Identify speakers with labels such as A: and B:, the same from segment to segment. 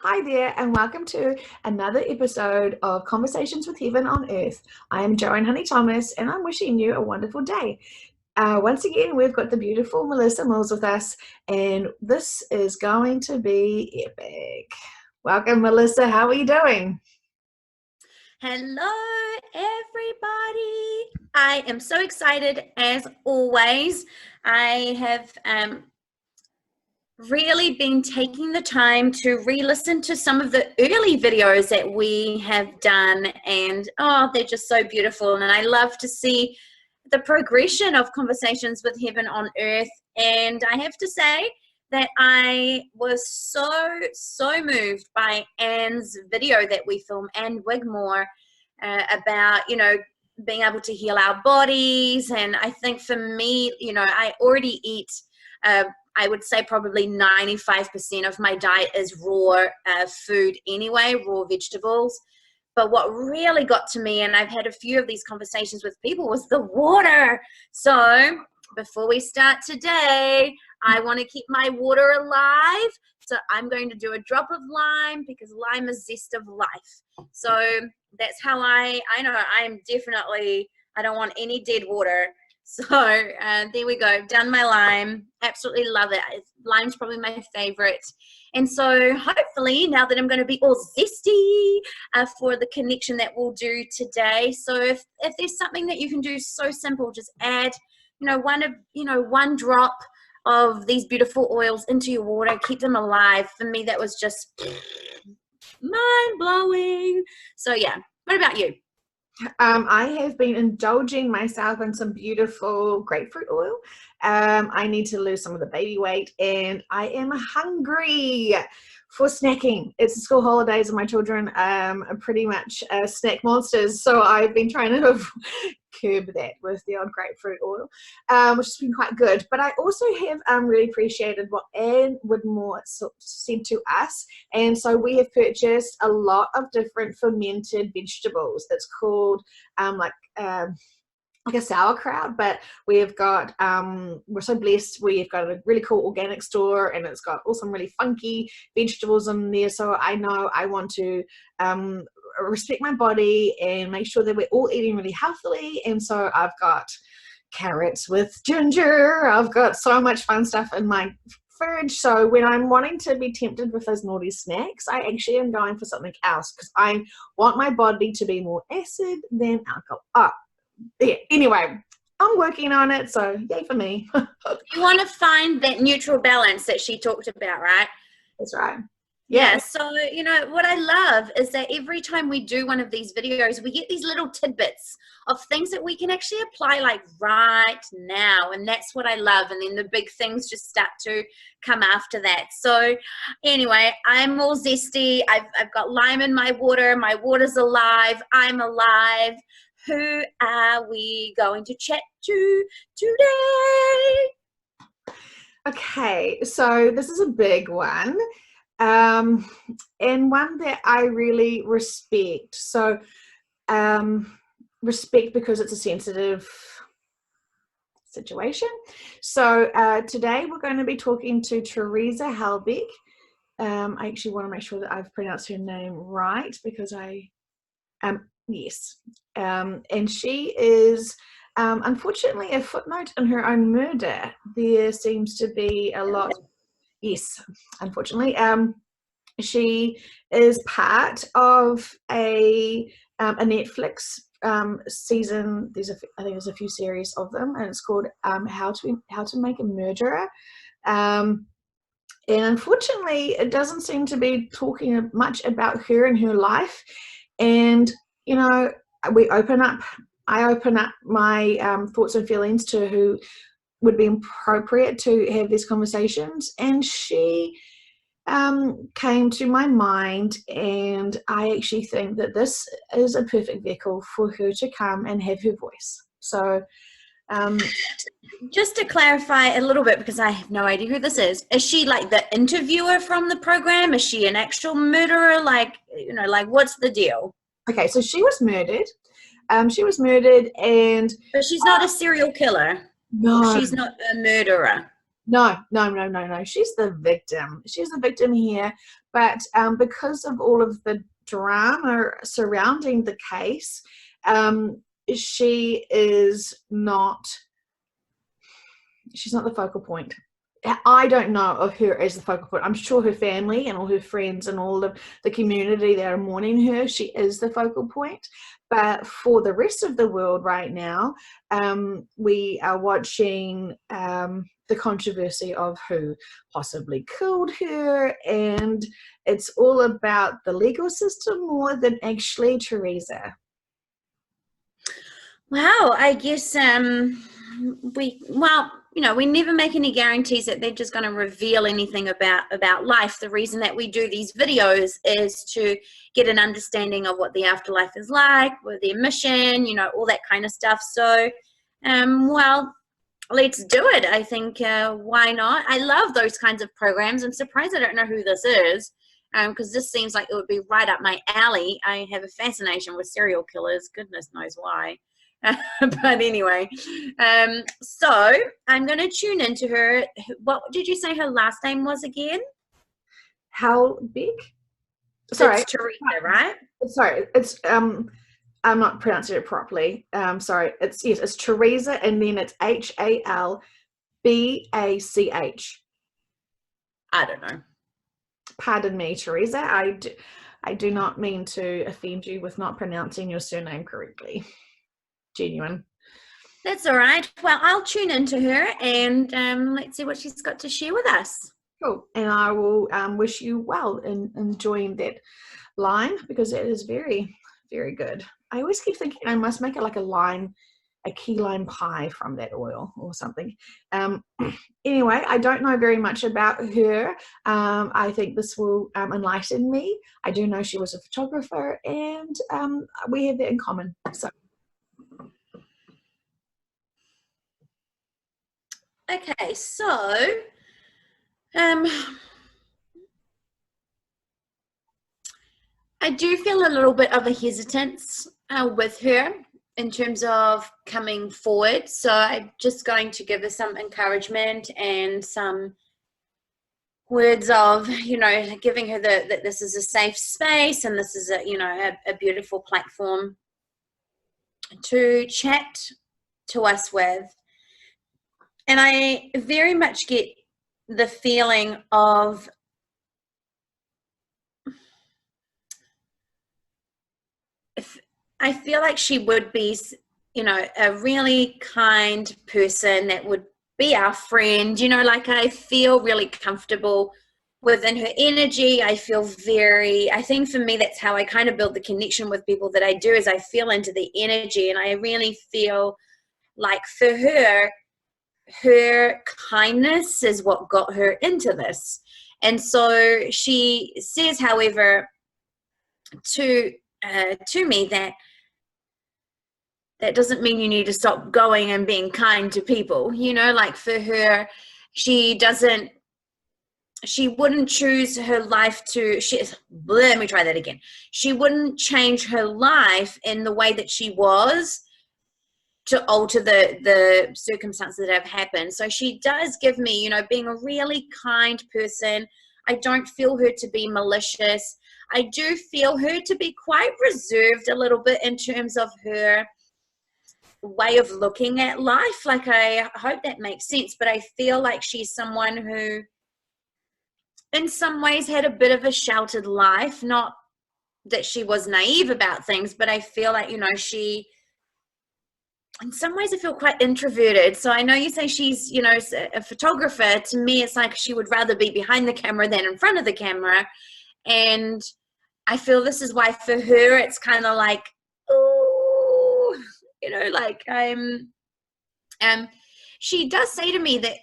A: Hi there, and welcome to another episode of Conversations with Heaven on Earth. I am Joanne Honey Thomas, and I'm wishing you a wonderful day. Once again, we've got the beautiful Melissa Mills with us, and this is going to be epic. Welcome, Melissa. How are you doing?
B: Hello, everybody. I am so excited as always. I have really been taking the time to re-listen to some of the early videos that we have done, and they're just so beautiful. And I love to see the progression of Conversations with Heaven on Earth. And I have to say that I was so moved by Anne's video that we filmed, Anne Wigmore, about, being able to heal our bodies. And I think for me, I already eat, I would say probably 95% of my diet is raw food anyway, raw vegetables. But what really got to me, and I've had a few of these conversations with people, was the water. So before we start today, I want to keep my water alive. So I'm going to do a drop of lime, because lime is zest of life. So that's how I know I'm definitely, I don't want any dead water. So there we go, done my lime. Absolutely love it. Lime's probably my favorite. And so hopefully now that I'm going to be all zesty for the connection that we'll do today. So if there's something that you can do so simple, just add, one drop of these beautiful oils into your water, keep them alive. For me, that was just mind blowing. So yeah, what about you?
A: I have been indulging myself in some beautiful grapefruit oil. I need to lose some of the baby weight, and I am hungry for snacking. It's the school holidays, and my children are pretty much snack monsters, so I've been trying to curb that with the odd grapefruit oil, which has been quite good. But I also have really appreciated what Anne Woodmore said to us, and so we have purchased a lot of different fermented vegetables. It's called like a sauerkraut, but we've got we're so blessed, we've got a really cool organic store, and it's got all some really funky vegetables in there. So I know I want to respect my body and make sure that we're all eating really healthily. And so I've got carrots with ginger, I've got so much fun stuff in my fridge. So when I'm wanting to be tempted with those naughty snacks, I actually am going for something else, because I want my body to be more acid than alcohol. Yeah, anyway, I'm working on it, so yay for me.
B: You want to find that neutral balance that she talked about, right?
A: That's right.
B: Yeah. So, what I love is that every time we do one of these videos, we get these little tidbits of things that we can actually apply like right now. And that's what I love. And then the big things just start to come after that. So anyway, I'm all zesty. I've got lime in my water. My water's alive. I'm alive. Who are we going to chat to today?
A: Okay, so this is a big one, and one that I really respect. So respect because it's a sensitive situation. So today we're going to be talking to Teresa Halbach. I actually want to make sure that I've pronounced her name right, because yes. And she is unfortunately a footnote in her own murder. There seems to be a lot. Yes, unfortunately. She is part of a Netflix season. I think there's a few series of them, and it's called How to Make a Murderer. And unfortunately, it doesn't seem to be talking much about her and her life. And I open up my thoughts and feelings to who would be appropriate to have these conversations, and she came to my mind, and I actually think that this is a perfect vehicle for her to come and have her voice. So
B: just to clarify a little bit, because I have no idea who this is she like the interviewer from the program? Is she an actual murderer? Like what's the deal?
A: Okay, so she was murdered. And
B: but she's not a serial killer.
A: No,
B: she's not a murderer.
A: No. She's the victim. She's the victim here, but because of all of the drama surrounding the case, she is not, she's not the focal point. I don't know of her as the focal point. I'm sure her family and all her friends and all of the community that are mourning her, she is the focal point. But for the rest of the world right now, we are watching the controversy of who possibly killed her, and it's all about the legal system more than actually Teresa.
B: Wow, I guess we never make any guarantees that they're just going to reveal anything about life. The reason that we do these videos is to get an understanding of what the afterlife is like, with their mission, all that kind of stuff. So, well, let's do it. I think, why not? I love those kinds of programs. I'm surprised I don't know who this is, because this seems like it would be right up my alley. I have a fascination with serial killers. Goodness knows why. But anyway, so I'm going to tune into her. What did you say her last name was again?
A: Halbach? Sorry.
B: It's Teresa, right?
A: Sorry, it's I'm not pronouncing it properly. Sorry, it's Teresa, and then it's Halbach.
B: I don't know.
A: Pardon me, Teresa. I do not mean to offend you with not pronouncing your surname correctly. Genuine.
B: That's all right. Well, I'll tune into her and let's see what she's got to share with us.
A: Cool. And I will wish you well in enjoying that line, because it is very, very good. I always keep thinking I must make it like a key lime pie from that oil or something. Anyway, I don't know very much about her. I think this will enlighten me. I do know she was a photographer, and we have that in common. So.
B: Okay, so I do feel a little bit of a hesitance with her in terms of coming forward. So I'm just going to give her some encouragement and some words of, giving her that this is a safe space and this is a beautiful platform to chat to us with. And I very much get the feeling of I feel like she would be, a really kind person that would be our friend. Like I feel really comfortable within her energy. I think for me, that's how I kind of build the connection with people that I do, is I feel into the energy. And I really feel like for her kindness is what got her into this. And so she says, however, to me that doesn't mean you need to stop going and being kind to people. Like for her, she wouldn't choose her life let me try that again. She wouldn't change her life in the way that she was to alter the circumstances that have happened. So she does give me, being a really kind person. I don't feel her to be malicious. I do feel her to be quite reserved a little bit in terms of her way of looking at life. Like, I hope that makes sense, but I feel like she's someone who in some ways had a bit of a sheltered life. Not that she was naive about things, but I feel like, she, in some ways I feel quite introverted. So I know you say she's, a photographer. To me, it's like she would rather be behind the camera than in front of the camera. And I feel this is why for her, it's kind of like, oh, like she does say to me that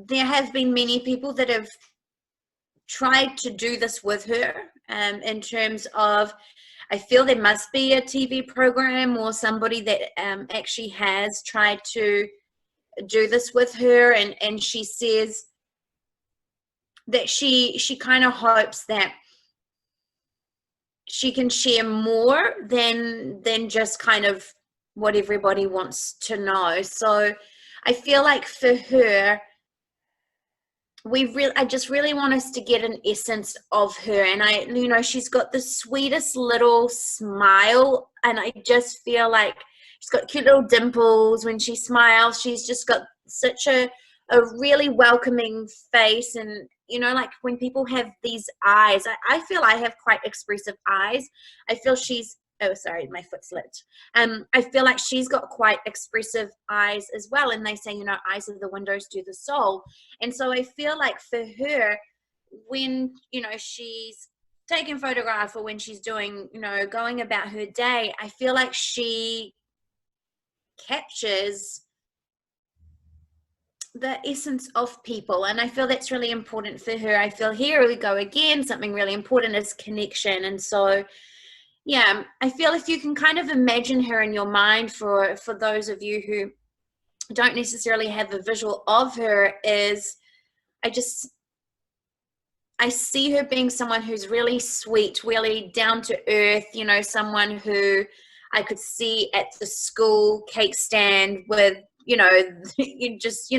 B: there have been many people that have tried to do this with her, in terms of, I feel there must be a TV program or somebody that actually has tried to do this with her. And she says that she kind of hopes that she can share more than just kind of what everybody wants to know. So I feel like for her, I just really want us to get an essence of her. And she's got the sweetest little smile, and I just feel like she's got cute little dimples when she smiles. She's just got such a really welcoming face. And like when people have these eyes, I feel I have quite expressive eyes. I feel oh, sorry, my foot slipped. I feel like she's got quite expressive eyes as well. And they say, eyes are the windows to the soul. And so I feel like for her, when, she's taking photograph, or when she's doing, going about her day, I feel like she captures the essence of people. And I feel that's really important for her. I feel here we go again, something really important is connection. And so yeah, I feel if you can kind of imagine her in your mind, for those of you who don't necessarily have a visual of her, is I see her being someone who's really sweet, really down to earth, someone who I could see at the school cake stand with, just,